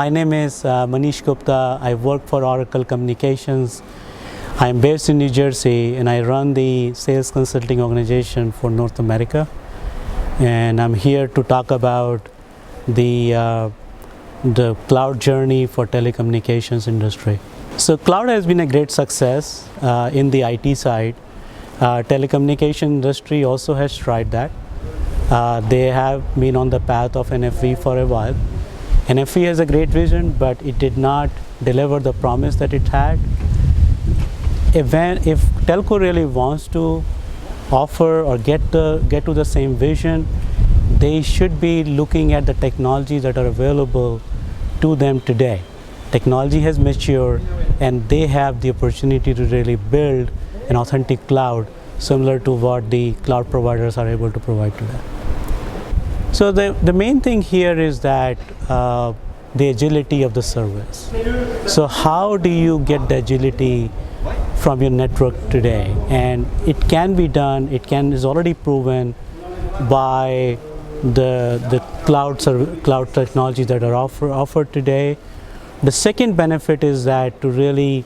My name is Manish Gupta. I work for Oracle Communications. I am based in New Jersey and I run the sales consulting organization for North America. And I'm here to talk about the cloud journey for telecommunications industry. So cloud has been a great success in the IT side. Telecommunication industry also has tried that. They have been on the path of NFV for a while. NFV has a great vision, but it did not deliver the promise that it had. If telco really wants to offer or get to the same vision, they should be looking at the technologies that are available to them today. Technology has matured and they have the opportunity to really build an authentic cloud similar to what the cloud providers are able to provide today. So the main thing here is that the agility of the service. So how do you get the agility from your network today? And it can be done, is already proven by the cloud technologies that are offered today. The second benefit is that to really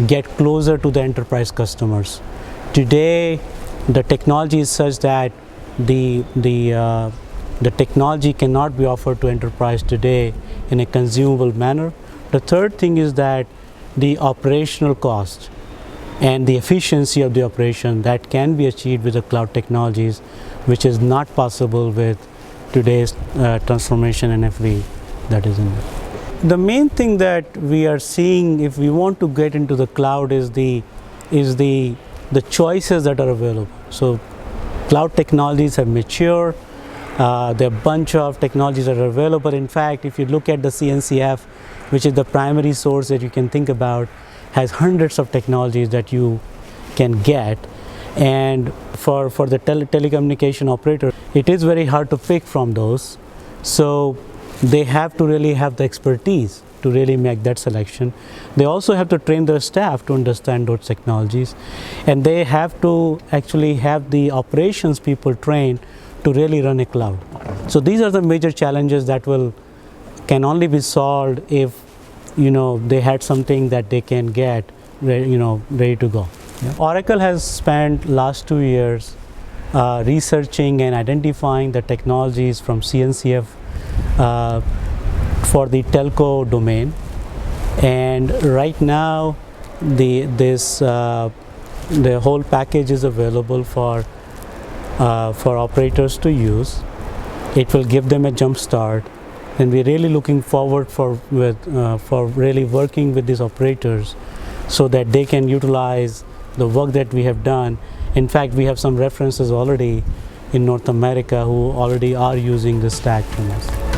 get closer to the enterprise customers. Today, the technology is such that the technology cannot be offered to enterprise today in a consumable manner. The third thing is that the operational cost and the efficiency of the operation that can be achieved with the cloud technologies, which is not possible with today's transformation NFV that is in there. The main thing that we are seeing if we want to get into the cloud is the choices that are available. So cloud technologies have matured. There are a bunch of technologies that are available. In fact, if you look at the CNCF, which is the primary source that you can think about, has hundreds of technologies that you can get. And for the telecommunication operator, it is very hard to pick from those. So they have to really have the expertise to really make that selection. They also have to train their staff to understand those technologies. And they have to actually have the operations people trained to really run a cloud. So these are the major challenges that can only be solved if they had something that they can get ready to go. Yeah. Oracle has spent last 2 years researching and identifying the technologies from CNCF for the telco domain, and right now the whole package is available for operators to use. It will give them a jump start, and we're really looking forward for really working with these operators so that they can utilize the work that we have done. In fact, we have some references already in North America who already are using this stack from us.